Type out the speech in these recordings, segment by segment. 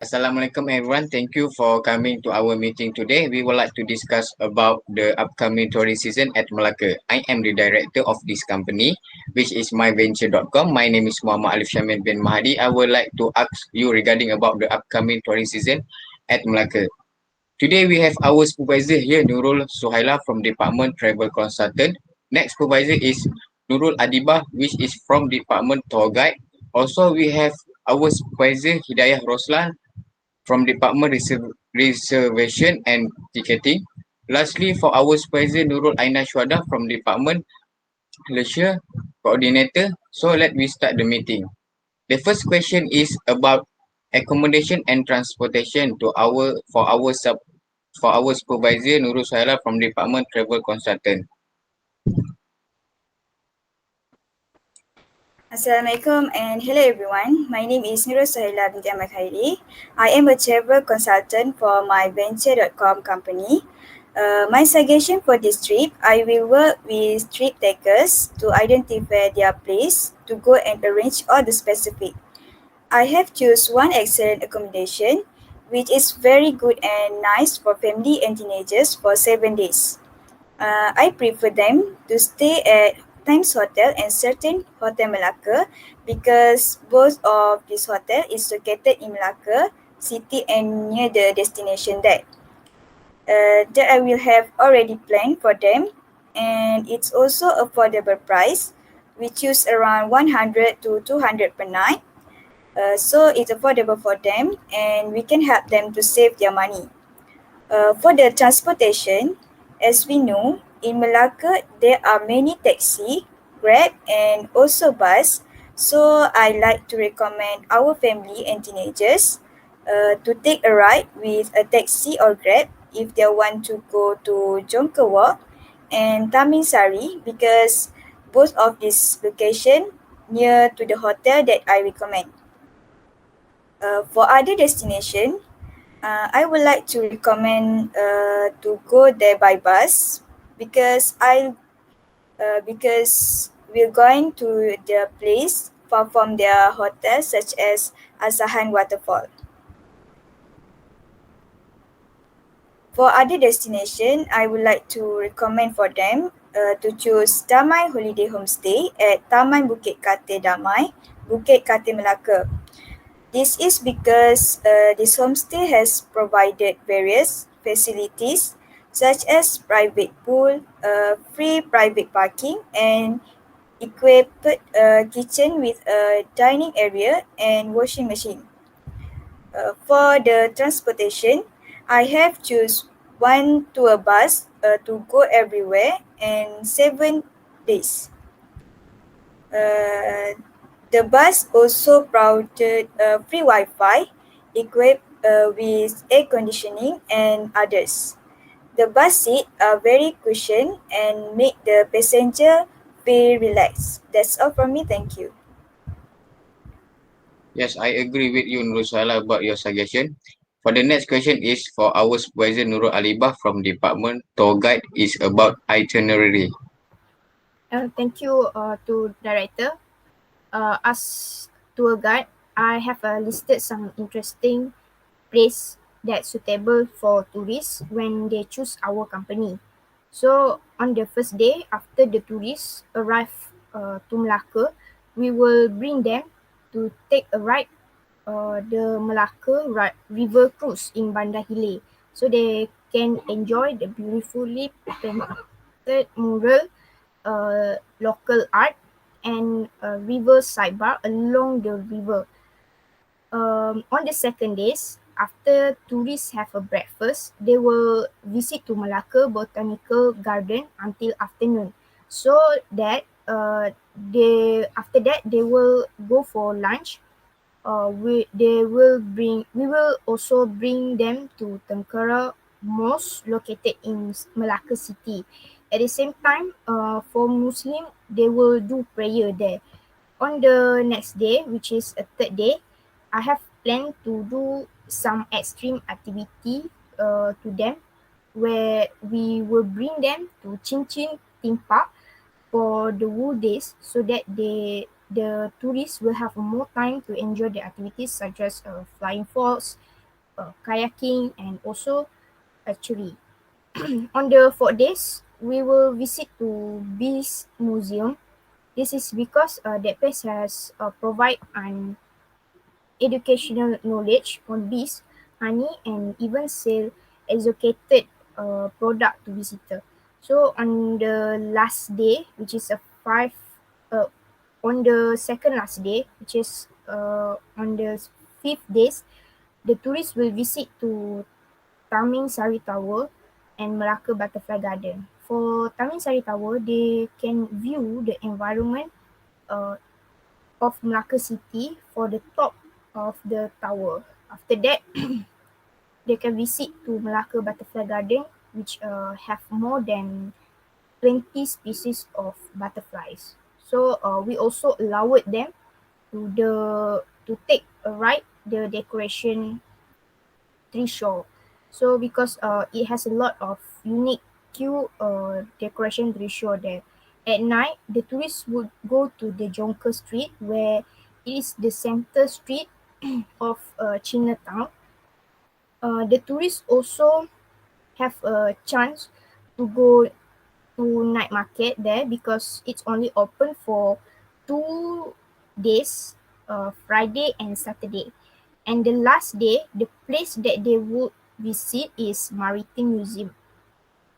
Assalamualaikum everyone. Thank you for coming to our meeting today. We would like to discuss about the upcoming tourist season at Malacca. I am the director of this company, which is myventure.com. My name is Muhammad Alif Shamil bin Mahdi. I would like to ask you regarding about the upcoming tourist season at Malacca. Today we have our supervisor here, Nurul Suhaila from Department Travel Consultant. Next supervisor is Nurul Adibah, which is from Department Tour Guide. Also, we have our supervisor Hidayah Roslan from Department Reservation and Ticketing. Lastly, for our supervisor Nurul Aina Shwada from Department Leisure Coordinator. So let me start the meeting. The first question is about accommodation and transportation to our supervisor Nurul Suhaila from Department Travel Consultant. Assalamualaikum and hello everyone. My name is Nurul Sahila binti Ahmad Khairi. I am a travel consultant for my venture.com company. My suggestion for this trip, I will work with trip takers to identify their place to go and arrange all the specific. I have choose one excellent accommodation which is very good and nice for family and teenagers for 7 days. I prefer them to stay at Times Hotel and certain Hotel Malacca because both of this hotel is located in Malacca city and near the destination that I will have already planned for them, and it's also affordable price. We choose around 100 to 200 per night, so it's affordable for them and we can help them to save their money. For the transportation, as we know, in Malacca there are many taxi, Grab, and also bus. So I like to recommend our family and teenagers to take a ride with a taxi or Grab if they want to go to Jongkewal and Tamin Sari because both of these location near to the hotel that I recommend. For other destination, I would like to recommend to go there by bus because we're going to the place far from their hotel such as Asahan Waterfall. For other destination, I would like to recommend for them to choose Damai Holiday Homestay at Taman Bukit Kate Damai, Bukit Kate Melaka. This is because this homestay has provided various facilities such as private pool, free private parking, and equipped kitchen with a dining area and washing machine. For the transportation, I have choose one tour bus to go everywhere and 7 days. Uh, the bus also provided free Wi-Fi, equipped with air conditioning and others. The bus seats are very cushioned and make the passenger feel relaxed. That's all from me. Thank you. Yes, I agree with you, Nurul Suhaila, about your suggestion. For the next question is for our supervisor Nurul Alibah from Department Tour Guide is about itinerary. Thank you to director. As tour guide, I have listed some interesting place that's suitable for tourists when they choose our company. So on the first day after the tourists arrive to Melaka, we will bring them to take a ride the Melaka River cruise in Bandar Hilir, so they can enjoy the beautifully painted mural, local art, and river sidebar along the river. On the second days, after tourists have a breakfast, they will visit to Malacca Botanical Garden until afternoon. So that they after that they will go for lunch. We will also bring them to Tengkara Mosque located in Malacca City. At the same time, for Muslim, they will do prayer there. On the next day, which is a third day, I have planned to do some extreme activity to them, where we will bring them to Chin Chin theme park for the whole days, so that the tourists will have more time to enjoy the activities such as flying fox, kayaking, and also archery. On the 4 days, we will visit to Bees Museum. This is because that place has provide an educational knowledge on bees, honey, and even sell exotic product to visitor. So on the last day, which is uh, on the second last day, which is on the 5th days, the tourists will visit to Taming Sari Tower and Melaka Butterfly Garden. For Taming Sari Tower, they can view the environment uh, of Melaka City for the top of the tower. After that, they can visit to Melaka Butterfly Garden, which have more than 20 species of butterflies. So we also allowed them to take a ride the decoration Trishaw. So because it has a lot of unique decoration Trishaw there. At night, the tourists would go to the Jonker Street, where it is the center street of Chinatown. The tourists also have a chance to go to night market there because it's only open for 2 days, Friday and Saturday. And the last day, the place that they would visit is Maritime Museum.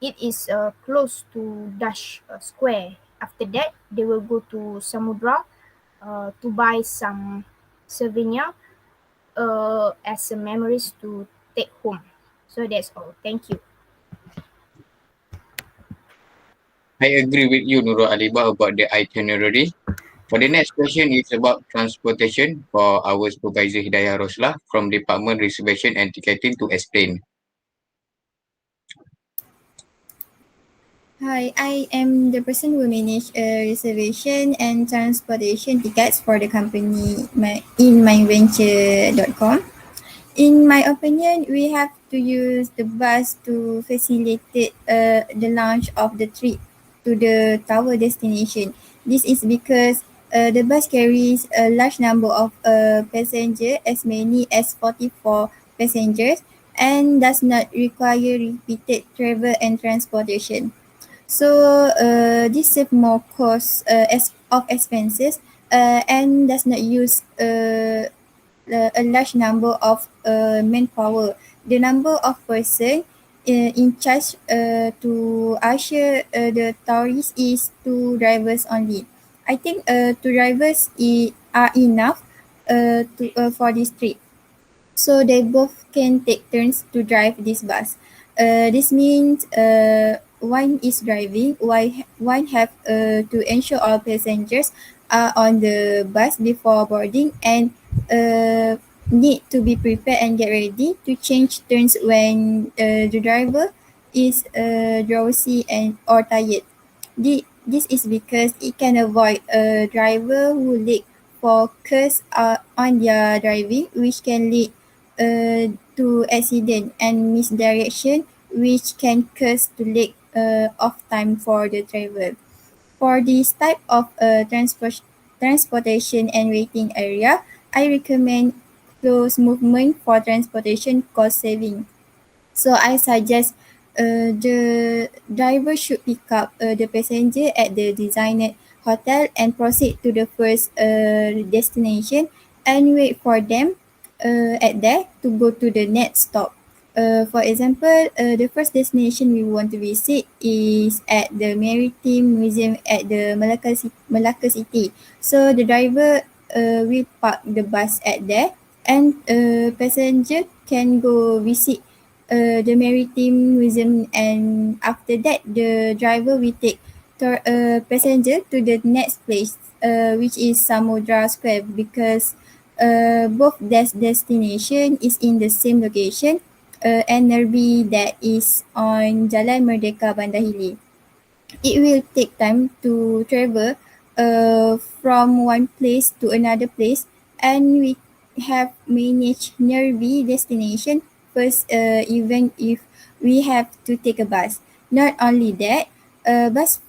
It is close to Dash Square. After that, they will go to Samudra to buy some souvenir as a memories to take home. So that's all. Thank you. I agree with you, Nurul Alibah, about the itinerary. For the next question, it's about transportation for our supervisor Hidayah Roslah from Department Reservation and Ticketing to explain. Hi, I am the person who manage reservation and transportation tickets for the company in myventure.com. In my opinion, we have to use the bus to facilitate the launch of the trip to the tower destination. This is because the bus carries a large number of passengers, as many as 44 passengers, and does not require repeated travel and transportation. So this save more cost of expenses and does not use a large number of manpower. The number of person in charge to usher the tourists is two drivers only. I think two drivers are enough for this trip. So they both can take turns to drive this bus. This means one is driving, one have to ensure all passengers are on the bus before boarding and need to be prepared and get ready to change turns when the driver is drowsy and or tired. This is because it can avoid a driver who late focus on their driving, which can lead to accident and misdirection, which can cause to lack of time for the travel. For this type of transportation and waiting area, I recommend close movement for transportation cost saving. So I suggest the driver should pick up the passenger at the designated hotel and proceed to the first destination and wait for them at there to go to the next stop. For example, the first destination we want to visit is at the Maritime Museum at the Melaka City. So the driver will park the bus at there and passenger can go visit the Maritime Museum, and after that the driver will take passenger to the next place which is Samudra Square because both destination is in the same location and nearby that is on Jalan Merdeka Bandar Hili. It will take time to travel from one place to another place, and we have managed nearby destination first even if we have to take a bus. Not only that, bus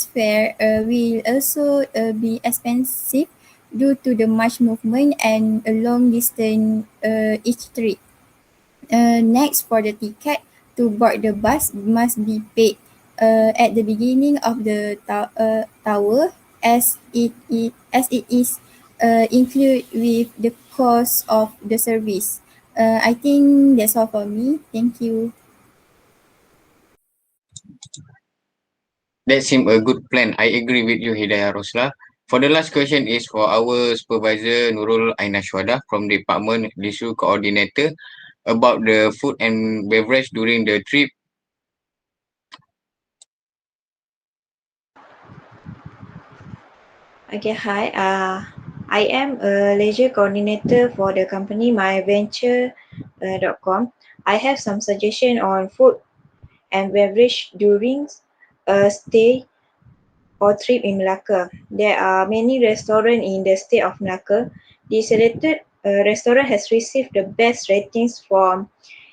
fare will also be expensive due to the much movement and a long distance each trip. Next, for the ticket to board the bus must be paid at the beginning of the tower, as it is included with the cost of the service. I think that's all for me. Thank you. That seems a good plan. I agree with you, Hidayah Rosla. For the last question is for our supervisor Nurul Ainashwada from Department Disu Coordinator about the food and beverage during the trip. Okay, hi. I am a leisure coordinator for the company myventure.com. I have some suggestion on food and beverage during a stay or trip in Malacca. There are many restaurants in the state of Malacca. The selected restaurant has received the best ratings from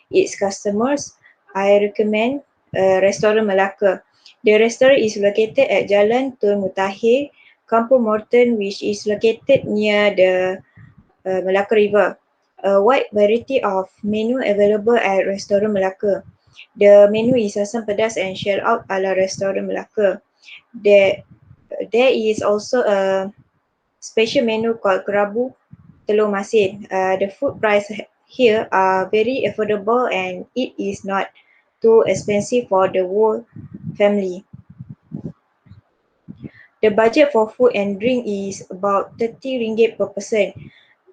its customers. I recommend Restaurant Malacca. The restaurant is located at Jalan Tun Mutahir, Kampung Morton, which is located near the Malacca River. A wide variety of menu available at Restaurant Malacca. The menu is asam pedas and shell out ala Restaurant Malacca. There is also a special menu called Kerabu Telur Masin. The food price here are very affordable and it is not too expensive for the whole family. The budget for food and drink is about 30 ringgit per person.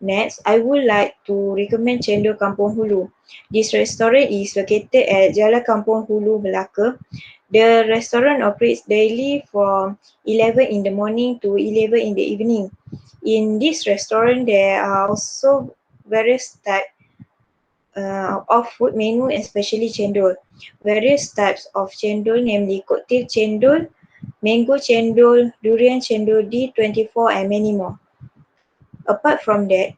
Next, I would like to recommend Cendol Kampung Hulu. This restaurant is located at Jalan Kampung Hulu, Melaka. The restaurant operates daily from 11 in the morning to 11 in the evening. In this restaurant, there are also various types of food menu, especially cendol. Various types of cendol, namely cocktail cendol, mango cendol, durian cendol D24, and many more. Apart from that,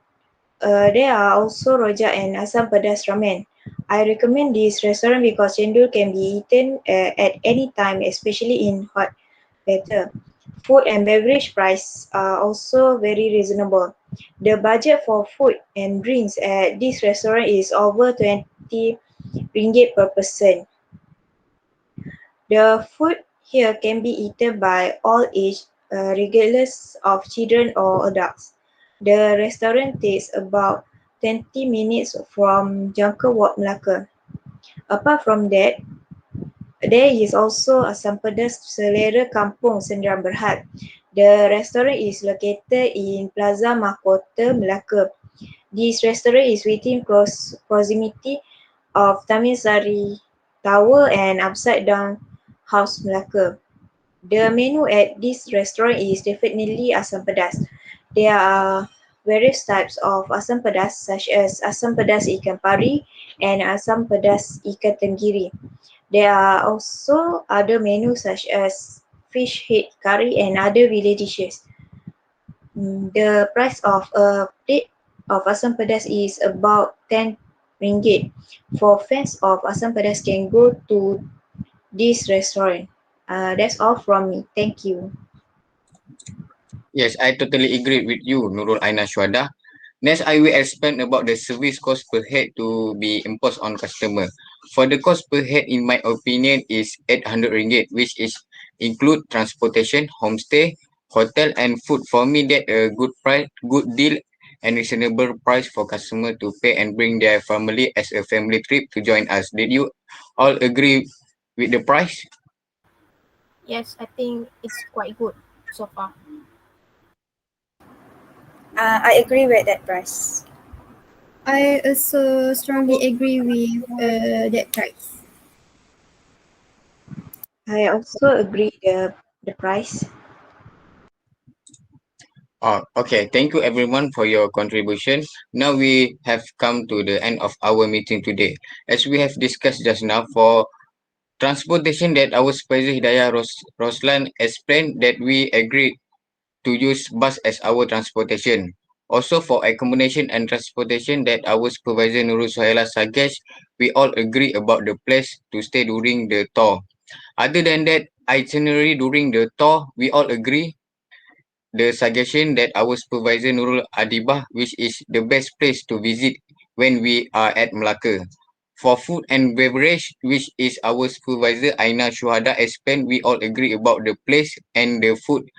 there are also rojak and asam pedas ramen. I recommend this restaurant because cendol can be eaten at any time, especially in hot weather. Food and beverage price are also very reasonable. The budget for food and drinks at this restaurant is over 20 ringgit per person. The food here can be eaten by all age, regardless of children or adults. The restaurant takes about 20 minutes from Jangka Walk, Melaka. Apart from that, there is also Asam Pedas Selera Kampung Sendirian Berhad. The restaurant is located in Plaza Mahkota, Melaka. This restaurant is within close proximity of Taminsari Tower and Upside Down House, Melaka. The menu at this restaurant is definitely asam pedas. There are various types of asam pedas such as asam pedas ikan pari and asam pedas ikan tenggiri. There are also other menus such as fish head curry and other village dishes. The price of a plate of asam pedas is about 10 ringgit. For fans of asam pedas can go to this restaurant. That's all from me. Thank you. Yes, I totally agree with you, Nurul Ainashwada. Next, I will explain about the service cost per head to be imposed on customer. For the cost per head, in my opinion, is 800 ringgit, which is include transportation, homestay, hotel, and food. For me, that a good price, good deal, and reasonable price for customer to pay and bring their family as a family trip to join us. Did you all agree with the price? Yes, I think it's quite good so far. I agree with that price. I also strongly agree with that price. I also agree the price. Oh, okay. Thank you everyone for your contribution. Now we have come to the end of our meeting today. As we have discussed just now, for transportation that our supervisor Hidayah Roslan explained that we agreed to use bus as our transportation. Also for accommodation and transportation that our supervisor Nurul Suhaila suggest, we all agree about the place to stay during the tour. Other than that, itinerary during the tour, we all agree the suggestion that our supervisor Nurul Adibah, which is the best place to visit when we are at Melaka. For food and beverage, which is our supervisor Aina Shuhada explained, we all agree about the place and the food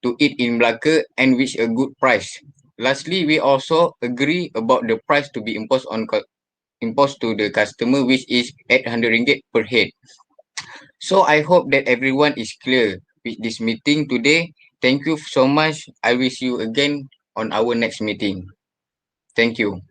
to eat in Melaka and which a good price. Lastly, we also agree about the price to be imposed to the customer, which is 800 ringgit per head. So I hope that everyone is clear with this meeting today. Thank you so much. I wish you again on our next meeting. Thank you.